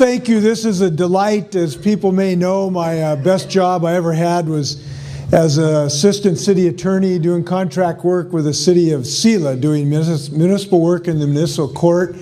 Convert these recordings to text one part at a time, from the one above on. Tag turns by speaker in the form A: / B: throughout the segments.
A: thank you. This is a delight. As people may know, my best job I ever had was as an assistant city attorney doing contract work with the city of Sela, doing municipal work in the municipal court.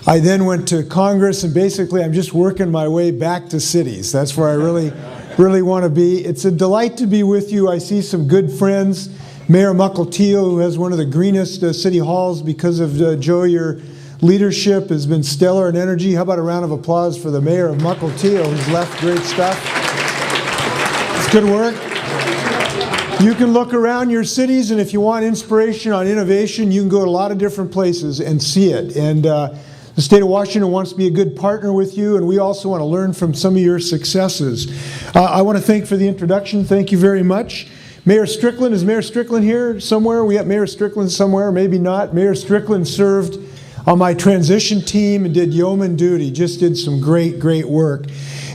A: I then went to Congress, and basically I'm just working my way back to cities. That's where I really want to be. It's a delight to be with you. I see some good friends. Mayor Muckelteal, who has one of the greenest city halls because of Joe, your leadership has been stellar in energy. How about a round of applause for the mayor of Muckelteal, who's left great stuff. It's good work. You can look around your cities, and if you want inspiration on innovation, you can go to a lot of different places and see it. And the state of Washington wants to be a good partner with you, and we also want to learn from some of your successes. I want to thank for the introduction. Thank you very much. Mayor Strickland, is Mayor Strickland here somewhere? We have Mayor Strickland somewhere, maybe not. Mayor Strickland served on my transition team and did yeoman duty, just did some great work.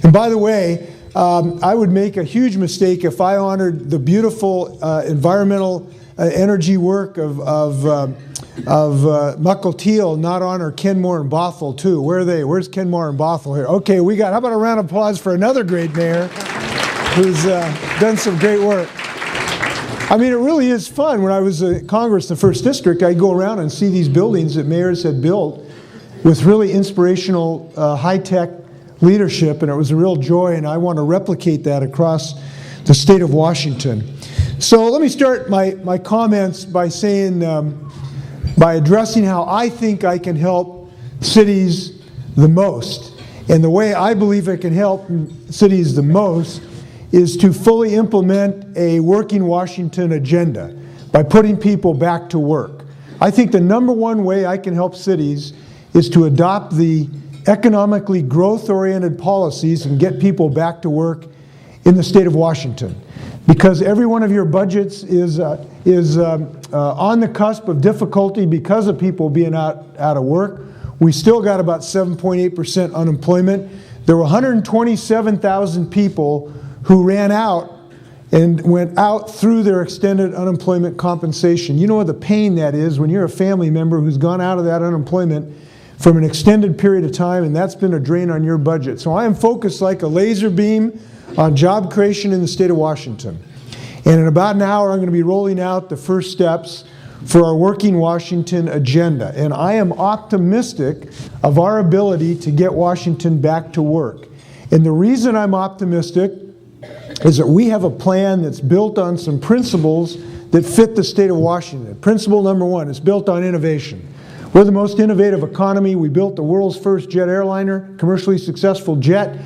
A: And by the way, I would make a huge mistake if I honored the beautiful environmental energy work of Muckelteal, not honor Kenmore and Bothell too. Where are they? Where's Kenmore and Bothell here? Okay, how about a round of applause for another great mayor who's done some great work. I mean, it really is fun. When I was in Congress in the 1st District, I'd go around and see these buildings that mayors had built with really inspirational, high-tech leadership, and it was a real joy, and I want to replicate that across the state of Washington. So let me start my comments by saying, by addressing how I think I can help cities the most. And the way I believe I can help cities the most is to fully implement a working Washington agenda by putting people back to work. I think the number one way I can help cities is to adopt the economically growth-oriented policies and get people back to work in the state of Washington. Because every one of your budgets is on the cusp of difficulty because of people being out of work. We still got about 7.8% unemployment. There were 127,000 people who ran out and went out through their extended unemployment compensation. You know what the pain that is when you're a family member who's gone out of that unemployment from an extended period of time, and that's been a drain on your budget. So I am focused like a laser beam on job creation in the state of Washington. And in about an hour, I'm going to be rolling out the first steps for our Working Washington agenda. And I am optimistic of our ability to get Washington back to work. And the reason I'm optimistic is that we have a plan that's built on some principles that fit the state of Washington. Principle number one is built on innovation. We're the most innovative economy. We built the world's first jet airliner, commercially successful jet.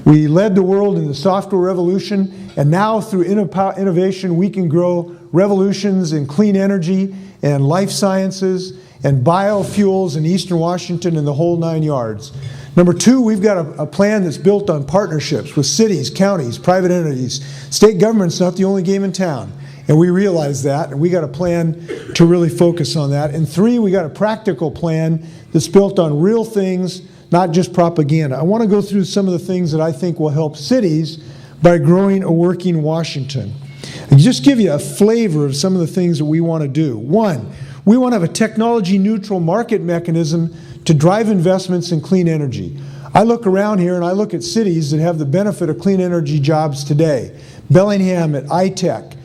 A: We led the world in the software revolution, and now through innovation we can grow revolutions in clean energy and life sciences and biofuels in Eastern Washington and the whole 9 yards. Number two, we've got a plan that's built on partnerships with cities, counties, private entities. State government's not the only game in town, and we realize that, and we got a plan to really focus on that. And three, we got a practical plan that's built on real things, not just propaganda. I want to go through some of the things that I think will help cities by growing a working Washington. And just give you a flavor of some of the things that we want to do. One, we want to have a technology-neutral market mechanism to drive investments in clean energy. I look around here and I look at cities that have the benefit of clean energy jobs today. Bellingham at iTech,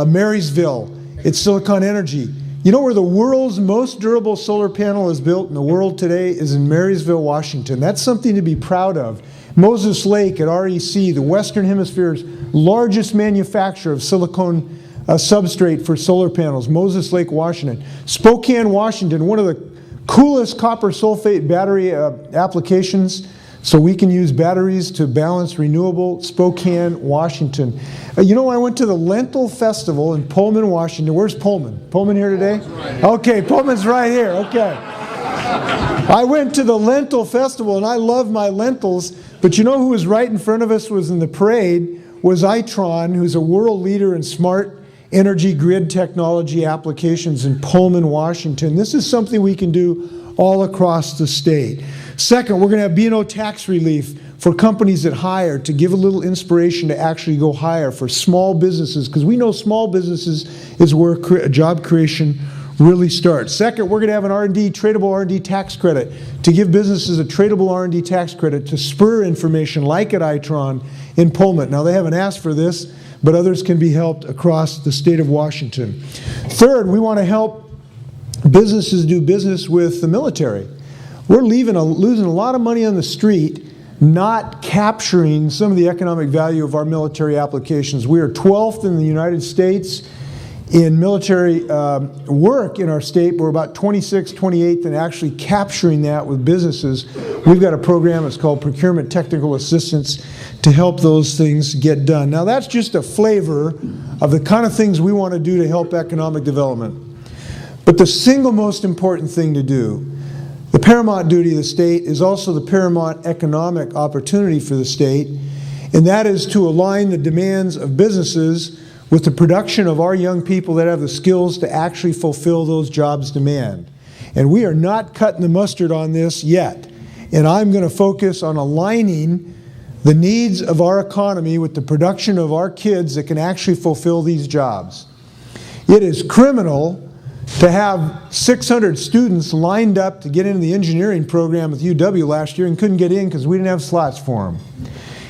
A: Marysville at Silicon Energy. You know where the world's most durable solar panel is built in the world today is in Marysville, Washington. That's something to be proud of. Moses Lake at REC, the Western Hemisphere's largest manufacturer of silicone substrate for solar panels, Moses Lake, Washington. Spokane, Washington, one of the coolest copper sulfate battery applications, so we can use batteries to balance renewable. Spokane, Washington. You know, I went to the Lentil Festival in Pullman, Washington. Where's Pullman? Pullman here today? Okay, Pullman's right here. Okay. I went to the Lentil Festival, and I love my lentils, but you know who was right in front of us was in the parade was Itron, who's a world leader in smart energy grid technology applications in Pullman, Washington. This is something we can do all across the state. Second, we're going to have B&O tax relief for companies that hire to give a little inspiration to actually go hire for small businesses, because we know small businesses is where job creation really start. Second, we're going to have an R&D, tradable R&D tax credit to give businesses a tradable R&D tax credit to spur information like at Itron in Pullman. Now, they haven't asked for this, but others can be helped across the state of Washington. Third, we want to help businesses do business with the military. We're losing a lot of money on the street, not capturing some of the economic value of our military applications. We are 12th in the United States in military work in our state. We're about 26th, 28th in actually capturing that with businesses. We've got a program that's called Procurement Technical Assistance to help those things get done. Now, that's just a flavor of the kind of things we want to do to help economic development. But the single most important thing to do, the paramount duty of the state, is also the paramount economic opportunity for the state, and that is to align the demands of businesses with the production of our young people that have the skills to actually fulfill those jobs' demand. And we are not cutting the mustard on this yet. And I'm going to focus on aligning the needs of our economy with the production of our kids that can actually fulfill these jobs. It is criminal to have 600 students lined up to get into the engineering program with UW last year and couldn't get in because we didn't have slots for them.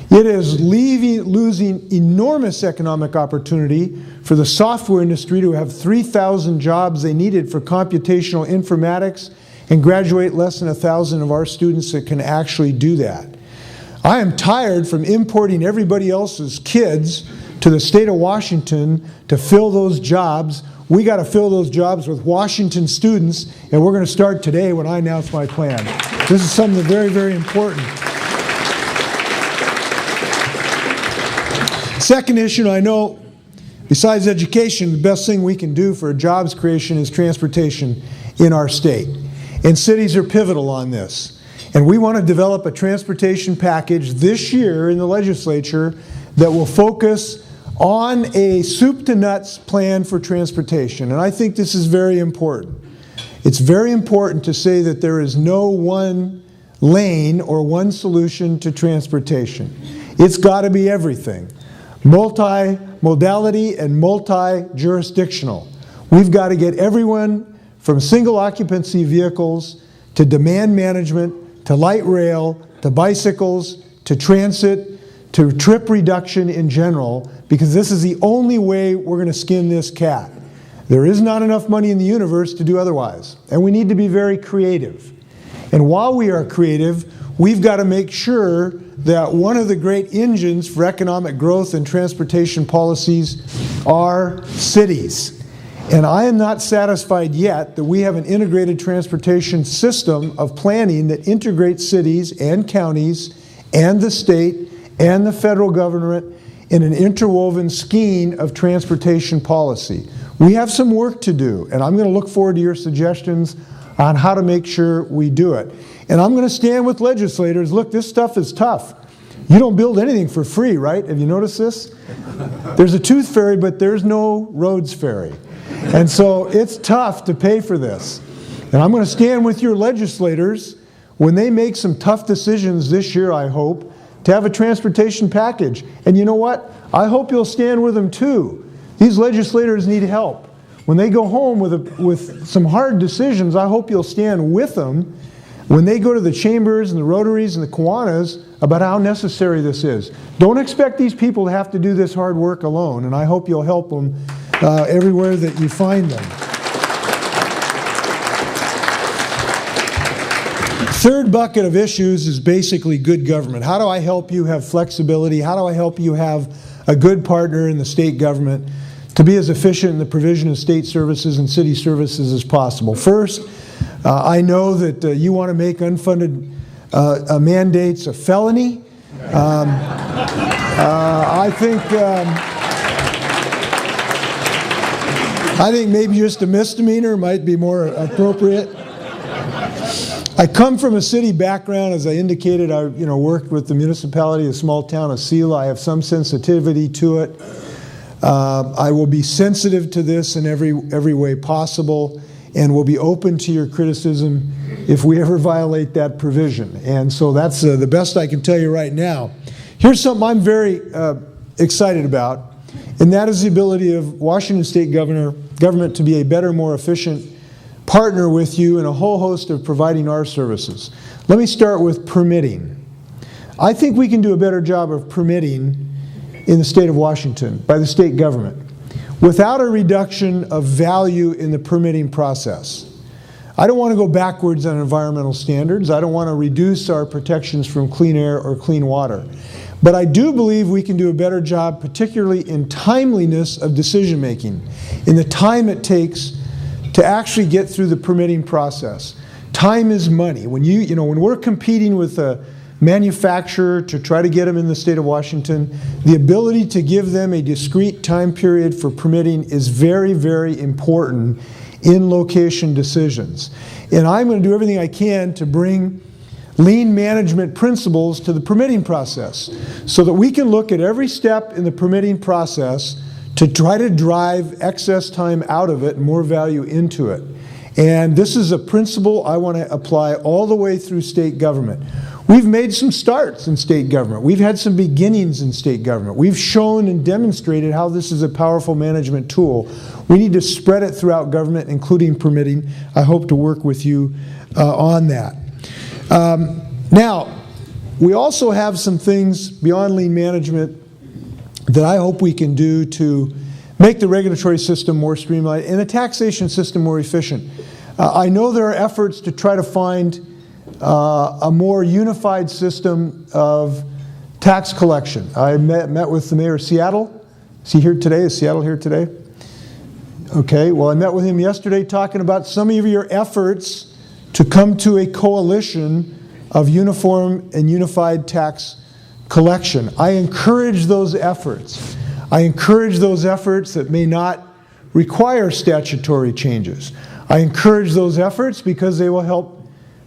A: It is losing enormous economic opportunity for the software industry to have 3,000 jobs they needed for computational informatics and graduate less than 1,000 of our students that can actually do that. I am tired from importing everybody else's kids to the state of Washington to fill those jobs. We got to fill those jobs with Washington students, and we're going to start today when I announce my plan. This is something very, very important. Second issue, I know, besides education, the best thing we can do for jobs creation is transportation in our state. And cities are pivotal on this. And we want to develop a transportation package this year in the legislature that will focus on a soup-to-nuts plan for transportation. And I think this is very important. It's very important to say that there is no one lane or one solution to transportation. It's got to be everything. Multi-modality and multi-jurisdictional. We've got to get everyone from single occupancy vehicles to demand management, to light rail, to bicycles, to transit, to trip reduction in general, because this is the only way we're going to skin this cat. There is not enough money in the universe to do otherwise, and we need to be very creative. And while we are creative, we've got to make sure that one of the great engines for economic growth and transportation policies are cities. And I am not satisfied yet that we have an integrated transportation system of planning that integrates cities and counties and the state and the federal government in an interwoven skein of transportation policy. We have some work to do, and I'm going to look forward to your suggestions on how to make sure we do it. And I'm going to stand with legislators. Look, this stuff is tough. You don't build anything for free, right? Have you noticed this? There's a tooth fairy, but there's no roads fairy. And so it's tough to pay for this. And I'm going to stand with your legislators when they make some tough decisions this year, I hope, to have a transportation package. And you know what? I hope you'll stand with them too. These legislators need help. When they go home with some hard decisions, I hope you'll stand with them when they go to the chambers and the Rotaries and the Kiwanis about how necessary this is. Don't expect these people to have to do this hard work alone, and I hope you'll help them everywhere that you find them. Third bucket of issues is basically good government. How do I help you have flexibility? How do I help you have a good partner in the state government to be as efficient in the provision of state services and city services as possible? First, I know that you want to make unfunded mandates a felony. I think maybe just a misdemeanor might be more appropriate. I come from a city background, as I indicated. I worked with the municipality, a small town of Selah. I have some sensitivity to it. I will be sensitive to this in every way possible, and will be open to your criticism if we ever violate that provision. And so that's the best I can tell you right now. Here's something I'm very excited about, and that is the ability of Washington State government to be a better, more efficient partner with you in a whole host of providing our services. Let me start with permitting. I think we can do a better job of permitting in the state of Washington by the state government without a reduction of value in the permitting process. I don't want to go backwards on environmental standards. I don't want to reduce our protections from clean air or clean water. But I do believe we can do a better job, particularly in timeliness of decision making, in the time it takes to actually get through the permitting process. Time is money. When when we're competing with a manufacturer to try to get them in the state of Washington, the ability to give them a discrete time period for permitting is very, very important in location decisions. And I'm going to do everything I can to bring lean management principles to the permitting process so that we can look at every step in the permitting process to try to drive excess time out of it and more value into it. And this is a principle I want to apply all the way through state government. We've made some starts in state government. We've had some beginnings in state government. We've shown and demonstrated how this is a powerful management tool. We need to spread it throughout government, including permitting. I hope to work with you on that. Now, we also have some things beyond lean management that I hope we can do to make the regulatory system more streamlined and the taxation system more efficient. I know there are efforts to try to find a more unified system of tax collection. I met with the mayor of Seattle. Is he here today? Is Seattle here today? Okay, well, I met with him yesterday talking about some of your efforts to come to a coalition of uniform and unified tax collection. I encourage those efforts. I encourage those efforts that may not require statutory changes. I encourage those efforts because they will help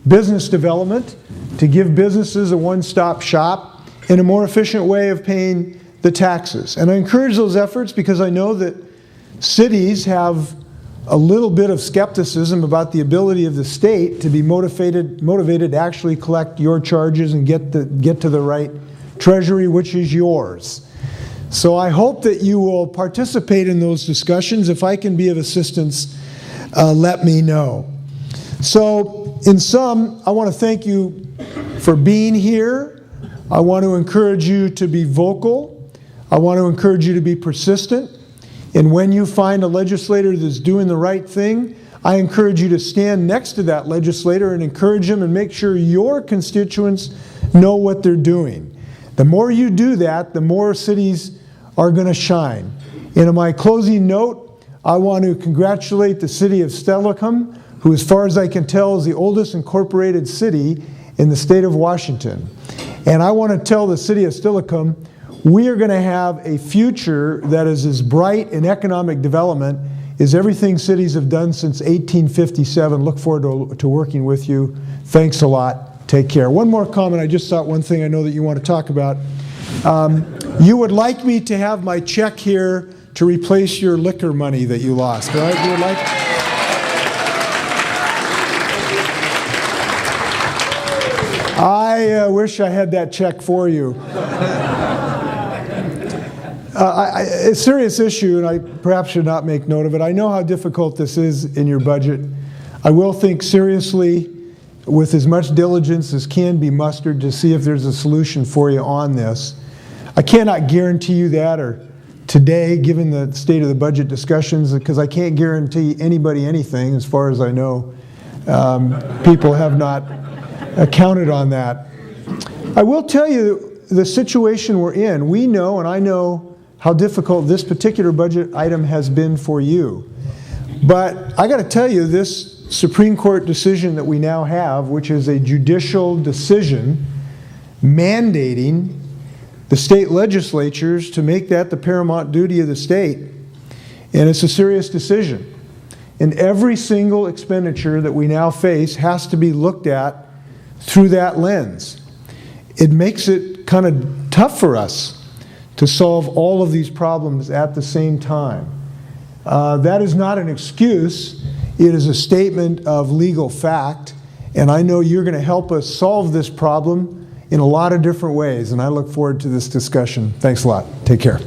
A: business development, to give businesses a one-stop shop and a more efficient way of paying the taxes. And I encourage those efforts because I know that cities have a little bit of skepticism about the ability of the state to be motivated to actually collect your charges and get to the right treasury, which is yours. So I hope that you will participate in those discussions. If I can be of assistance, let me know. So in sum, I want to thank you for being here. I want to encourage you to be vocal. I want to encourage you to be persistent. And when you find a legislator that's doing the right thing, I encourage you to stand next to that legislator and encourage them and make sure your constituents know what they're doing. The more you do that, the more cities are going to shine. And in my closing note, I want to congratulate the city of Steilacoom, who, as far as I can tell, is the oldest incorporated city in the state of Washington. And I want to tell the city of Steilacoom, we are going to have a future that is as bright in economic development as everything cities have done since 1857. Look forward to working with you. Thanks a lot. Take care. One more comment. I just thought one thing I know that you want to talk about. You would like me to have my check here to replace your liquor money that you lost, right? You would like... I wish I had that check for you. A serious issue, and I perhaps should not make note of it. I know how difficult this is in your budget. I will think seriously with as much diligence as can be mustered to see if there's a solution for you on this. I cannot guarantee you that or today, given the state of the budget discussions, because I can't guarantee anybody anything as far as I know. People have not counted on that. I will tell you the situation we're in. We know, and I know, how difficult this particular budget item has been for you. But I got to tell you, this Supreme Court decision that we now have, which is a judicial decision mandating the state legislatures to make that the paramount duty of the state. And it's a serious decision. And every single expenditure that we now face has to be looked at through that lens. It makes it kind of tough for us to solve all of these problems at the same time. That is not an excuse. It is a statement of legal fact. And I know you're going to help us solve this problem in a lot of different ways. And I look forward to this discussion. Thanks a lot. Take care.